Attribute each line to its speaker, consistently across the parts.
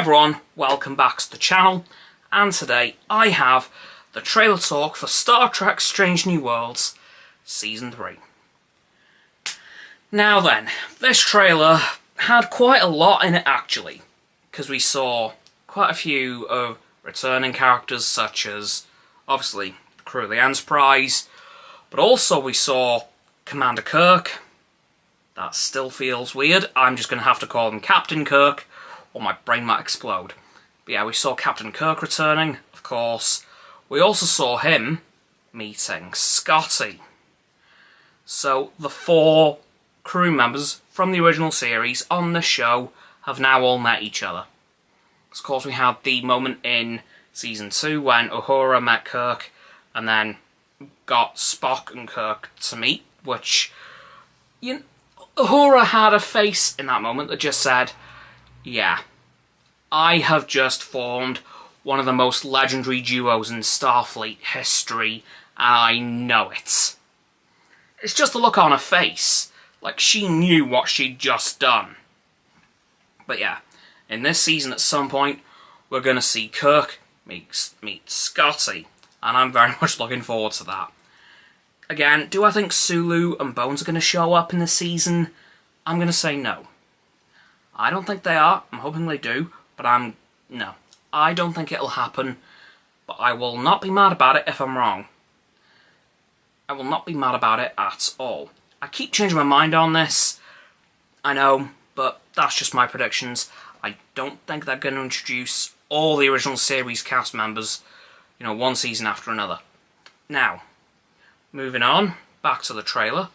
Speaker 1: everyone, welcome back to the channel, and today I have the trailer talk for Star Trek Strange New Worlds Season 3. Now then, this trailer had quite a lot in it actually, because we saw quite a few of returning characters such as, obviously, the crew of the Enterprise, but also we saw Commander Kirk. That still feels weird. I'm just going to have to call him Captain Kirk, or my brain might explode. But yeah, we saw Captain Kirk returning, of course. We also saw him meeting Scotty. So the 4 crew members from the original series on the show have now all met each other. Of course, we had the moment in Season 2 when Uhura met Kirk and then got Spock and Kirk to meet, which, Uhura had a face in that moment that just said, yeah, I have just formed one of the most legendary duos in Starfleet history, and I know it. It's just the look on her face, like she knew what she'd just done. But yeah, in this season at some point, we're going to see Kirk meet Scotty, and I'm very much looking forward to that. Again, do I think Sulu and Bones are going to show up in this season? I'm going to say no. I don't think they are. I'm hoping they do, but no. I don't think it'll happen, but I will not be mad about it if I'm wrong. I will not be mad about it at all. I keep changing my mind on this, I know, but that's just my predictions. I don't think they're going to introduce all the original series cast members, one season after another. Now, moving on, back to the trailer.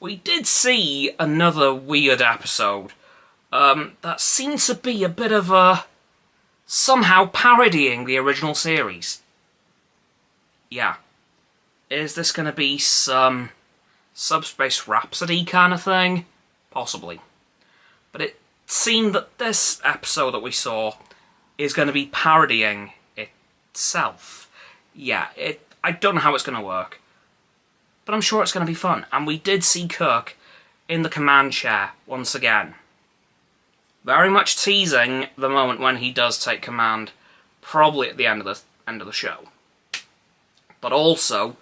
Speaker 1: We did see another weird episode that seemed to be a bit of a somehow parodying the original series. Yeah. Is this going to be some Subspace Rhapsody kind of thing? Possibly. But it seemed that this episode that we saw is going to be parodying itself. Yeah, I don't know how it's going to work, but I'm sure it's going to be fun. And we did see Kirk in the command chair once again. Very much teasing the moment when he does take command, probably at the end of the show. But also,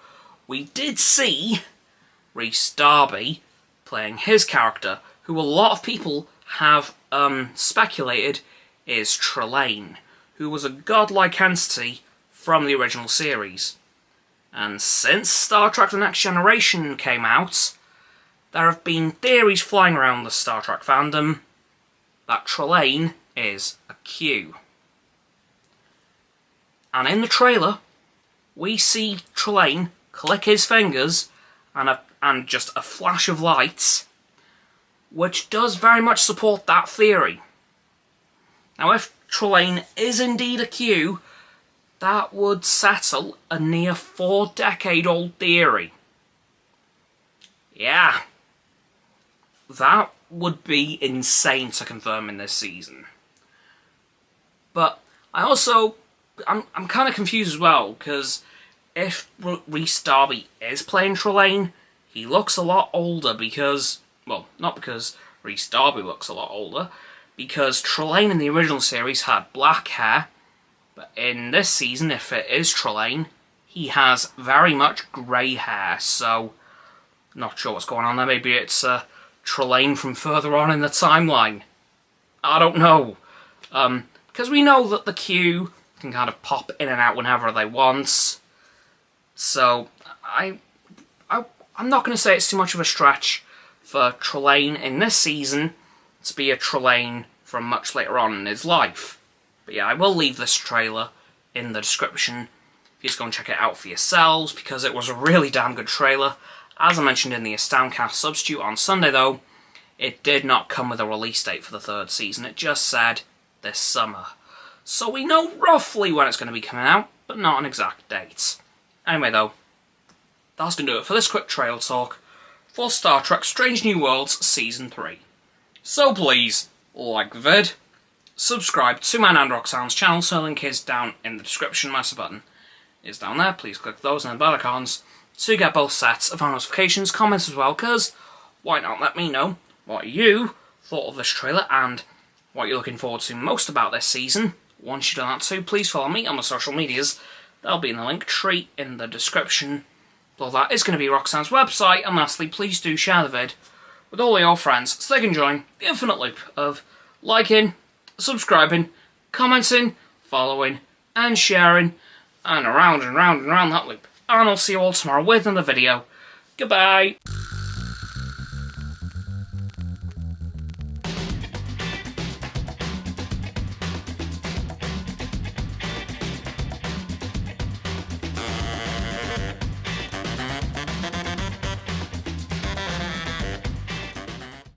Speaker 1: we did see Rhys Darby playing his character, who a lot of people have speculated is Trelane, who was a godlike entity from the original series. And since Star Trek The Next Generation came out, there have been theories flying around the Star Trek fandom that Trelane is a Q. And in the trailer, we see Trelane click his fingers and just a flash of lights, which does very much support that theory. Now, if Trelane is indeed a Q, that would settle a near 4-decade-old theory. Yeah. That would be insane to confirm in this season. But I'm kind of confused as well, because if Rhys Darby is playing Trelane, he looks a lot older because, well, not because Rhys Darby looks a lot older, because Trelane in the original series had black hair, but in this season, if it is Trelane, he has very much grey hair, so not sure what's going on there. Maybe it's Trelane from further on in the timeline. I don't know. Because we know that the Q can kind of pop in and out whenever they want. So, I'm not going to say it's too much of a stretch for Trelane in this season to be a Trelane from much later on in his life. But yeah, I will leave this trailer in the description if you just go and check it out for yourselves, because it was a really damn good trailer. As I mentioned in the Astoundcast Substitute on Sunday though, it did not come with a release date for the 3rd season, it just said this summer. So we know roughly when it's going to be coming out, but not an exact date. Anyway though, that's going to do it for this quick trailer talk for Star Trek Strange New Worlds Season 3. So please, like the vid, subscribe to my and Roxanne's channel, so the link is down in the description, my sub button is down there, please click those and the bell icons to get both sets of our notifications, comments as well, because why not let me know what you thought of this trailer and what you're looking forward to most about this season. Once you've done that too, please follow me on my social medias. They'll be in the link tree in the description. Below that is going to be Roxanne's website, and lastly, please do share the vid with all your friends so they can join the infinite loop of liking, subscribing, commenting, following, and sharing, and around and round and round that loop. And I'll see you all tomorrow with another video. Goodbye!